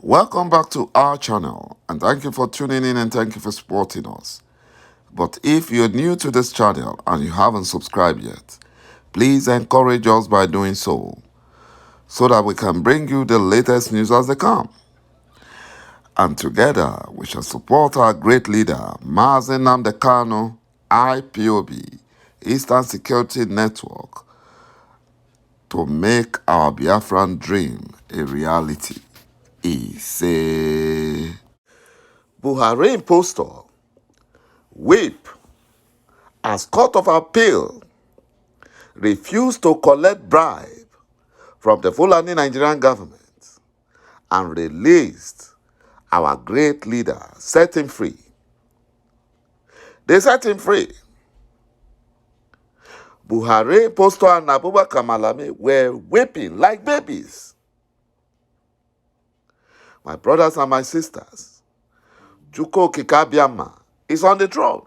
Welcome back to our channel, and thank you for tuning in and thank you for supporting us. But if you're new to this channel and you haven't subscribed yet, please encourage us by doing so that we can bring you the latest news as they come. And together we shall support our great leader, ﷺ Nnamdi IPOB, Eastern Security Network, to make our Biafran dream a reality. Buhari impostor, whip, as Court of Appeal refused to collect bribe from the Fulani Nigerian government and released our great leader, set him free. They set him free. Buhari impostor and Abubakar Malami were whipping like babies. My brothers and my sisters, ŁKIKABIAMA is on the throne.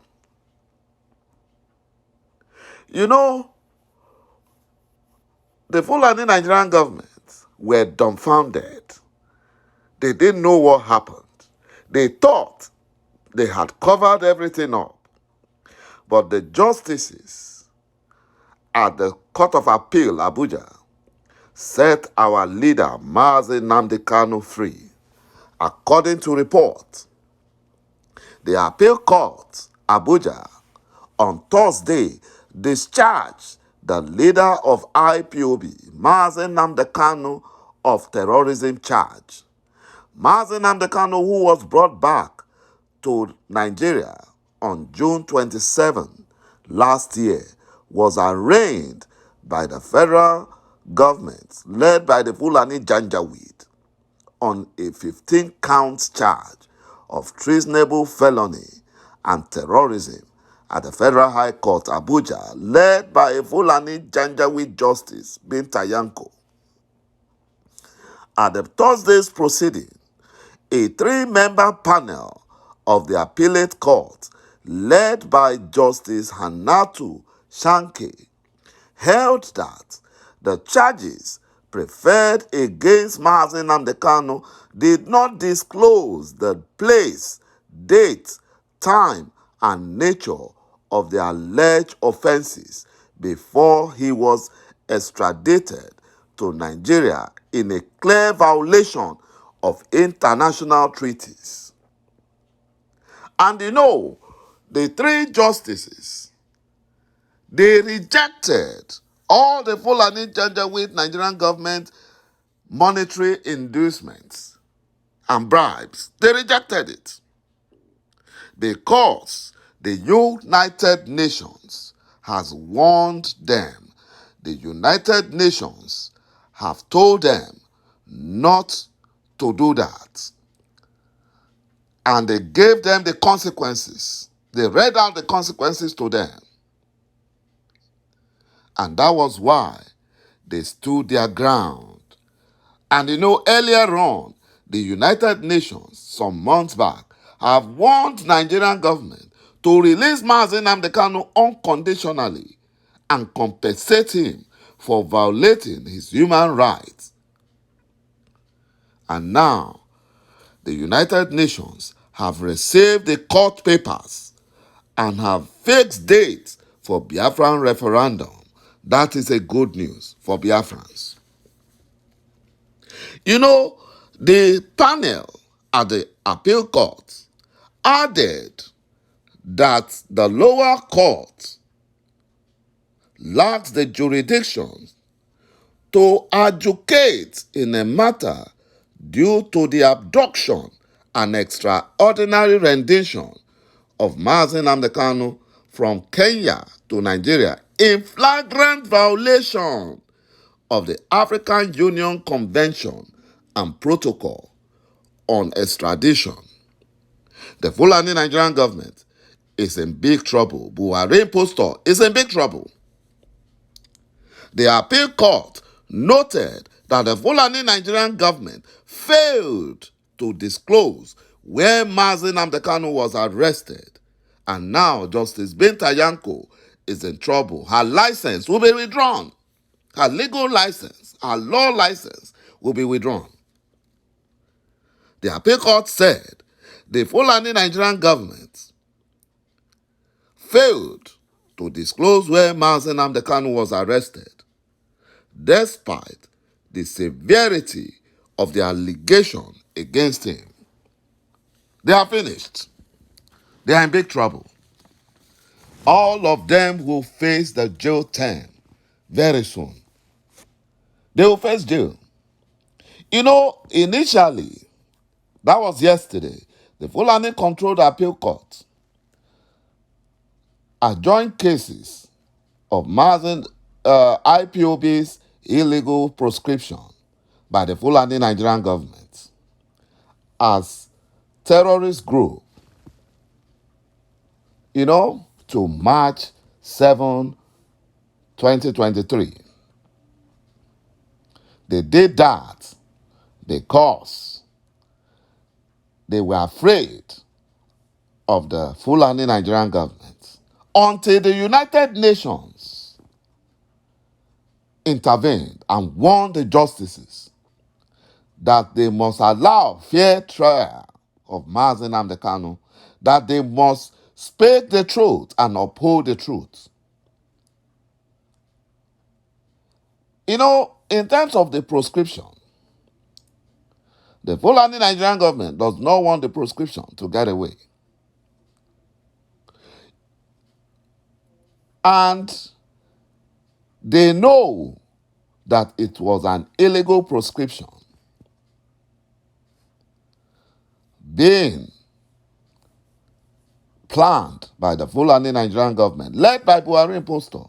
You know, the Fulani Nigerian government were dumbfounded. They didn't know what happened. They thought they had covered everything up. But the justices at the Court of Appeal, Abuja, set our leader, Nnamdi Kanu, free. According to report, the Appeal Court, Abuja, on Thursday, discharged the leader of IPOB, Nnamdi Kanu, of terrorism charge. Nnamdi Kanu, who was brought back to Nigeria on June 27 last year, was arraigned by the federal government, led by the Fulani Janjaweed, on a 15-count charge of treasonable felony and terrorism at the Federal High Court, Abuja, led by a Fulani Janjaweed Justice, Binta Yanko. At the Thursday's proceeding, a 3-member panel of the appellate court, led by Justice Hannatu Shanke, held that the charges preferred against Nnamdi Kanu did not disclose the place, date, time, and nature of the alleged offenses before he was extradited to Nigeria in a clear violation of international treaties. And you know, the 3 justices, they rejected all the Fulani Janjaweed Nigerian government monetary inducements and bribes. They rejected it because the United Nations has warned them. The United Nations have told them not to do that. And they gave them the consequences. They read out the consequences to them. And that was why they stood their ground. And you know, earlier on, the United Nations, some months back, have warned Nigerian government to release Nnamdi Kanu unconditionally and compensate him for violating his human rights. And now, the United Nations have received the court papers and have fixed dates for Biafran referendum. That is a good news for Biafrans. You know, the panel at the appeal court added that the lower court lacks the jurisdiction to adjudicate in a matter due to the abduction and extraordinary rendition of Nnamdi Kanu from Kenya to Nigeria in flagrant violation of the African Union Convention and Protocol on Extradition. The Fulani Nigerian government is in big trouble. Buhari impostor is in big trouble. The appeal court noted that the Fulani Nigerian government failed to disclose where Nnamdi Kanu was arrested. And now Justice Binta Yanko is in trouble. Her license will be withdrawn. Her legal license, her law license will be withdrawn. The appeal court said the Fulani Nigerian government failed to disclose where ﷺ Kanu was arrested, despite the severity of the allegation against him. They are finished. They are in big trouble. All of them will face the jail term very soon. They will face jail. You know, initially, that was yesterday, the Fulani-controlled appeal court adjourned cases of IPOB's illegal proscription by the Fulani Nigerian government as terrorist group, to March 7, 2023. They did that because they were afraid of the Fulani Nigerian government until the United Nations intervened and warned the justices that they must allow fair trial of ﷺ Kanu, that they must speak the truth and uphold the truth. In terms of the proscription, the Fulani Nigerian government does not want the proscription to get away. And they know that it was an illegal proscription being planned by the Fulani Nigerian government, led by Buhari impostor.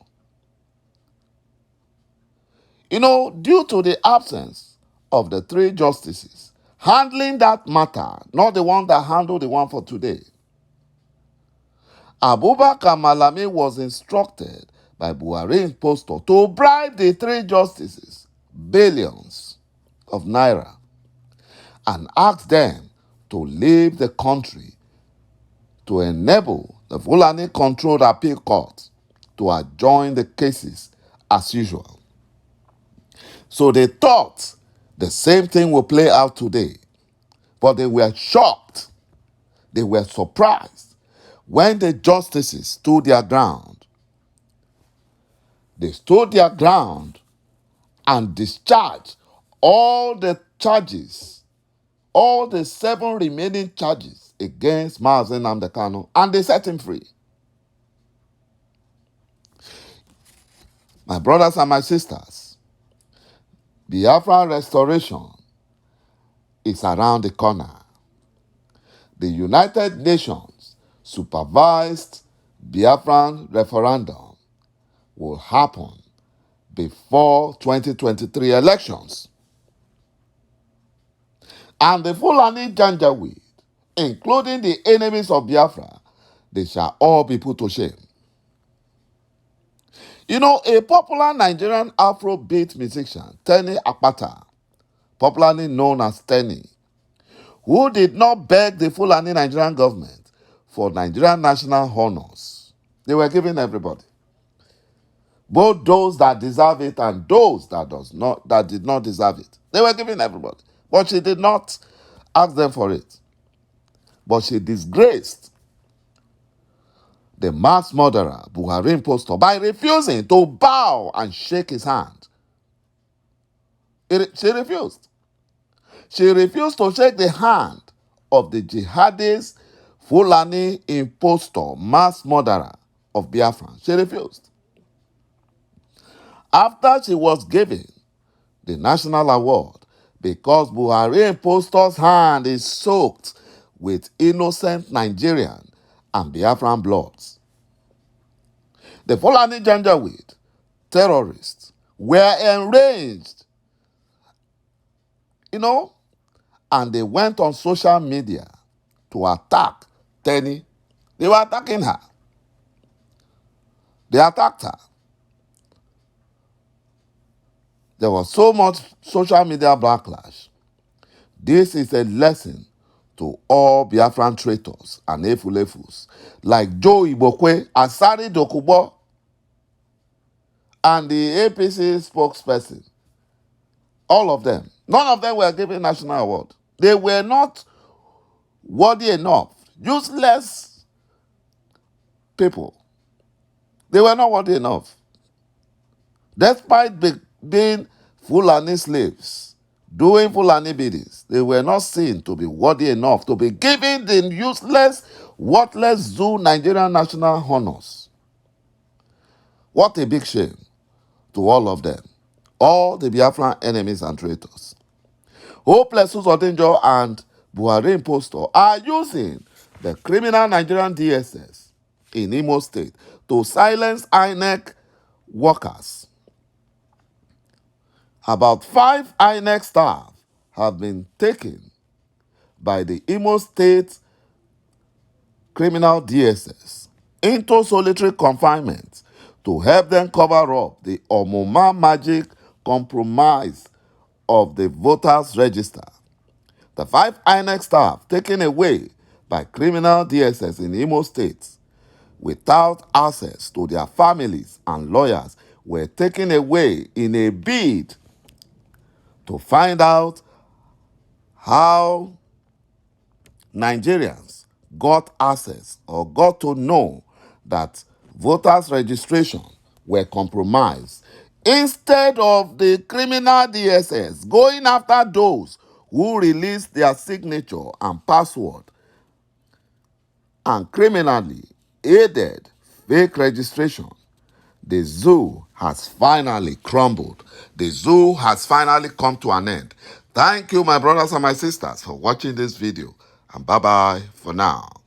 Due to the absence of the three justices handling that matter, not the one that handled the one for today, Abubakar Malami was instructed by Buhari impostor to bribe the three justices billions of naira and ask them to leave the country to enable the Fulani-controlled appeal court to adjourn the cases as usual. So they thought the same thing will play out today, but they were shocked. They were surprised when the justices stood their ground. They stood their ground and discharged all the charges, all the 7 remaining charges against ﷺ Kanu, and they set him free. My brothers and my sisters, Biafra restoration is around the corner. The United Nations supervised Biafran referendum will happen before 2023 elections. And the Fulani Janjaweed, including the enemies of Biafra, they shall all be put to shame. A popular Nigerian Afrobeat musician, Tenny Akpata, popularly known as Tenny, who did not beg the Fulani Nigerian government for Nigerian national honors. They were giving everybody, both those that deserve it and those that did not deserve it. They were giving everybody, but she did not ask them for it. But she disgraced the mass murderer, Buhari impostor, by refusing to bow and shake his hand. She refused. She refused to shake the hand of the jihadist Fulani impostor, mass murderer of Biafra. She refused. After she was given the national award, because Buhari impostor's hand is soaked with innocent Nigerian and Biafran bloods. The Fulani Janjaweed terrorists were enraged, and they went on social media to attack Tenny. They were attacking her. They attacked her. There was so much social media backlash. This is a lesson to all Biafran traitors and efulefus like Joe Ibokwe, Asari Dokubo, and the APC spokesperson. All of them. None of them were given national award. They were not worthy enough. Useless people. They were not worthy enough. Despite being Fulani slaves, doing Fulani biddings, they were not seen to be worthy enough to be given the useless, worthless zoo Nigerian national honors. What a big shame to all of them. All the Biafran enemies and traitors. Hopeless Odenjo and Buhari impostor are using the criminal Nigerian DSS in Imo State to silence INEC workers. About 5 INEC staff have been taken by the Imo State criminal DSS into solitary confinement to help them cover up the Omuma magic compromise of the voters' register. The 5 INEC staff taken away by criminal DSS in Imo State without access to their families and lawyers were taken away in a bid to find out how Nigerians got access or got to know that voters' registration were compromised, instead of the criminal DSS going after those who released their signature and password and criminally aided fake registration. The zoo has finally crumbled. The zoo has finally come to an end. Thank you, my brothers and my sisters, for watching this video. And bye-bye for now.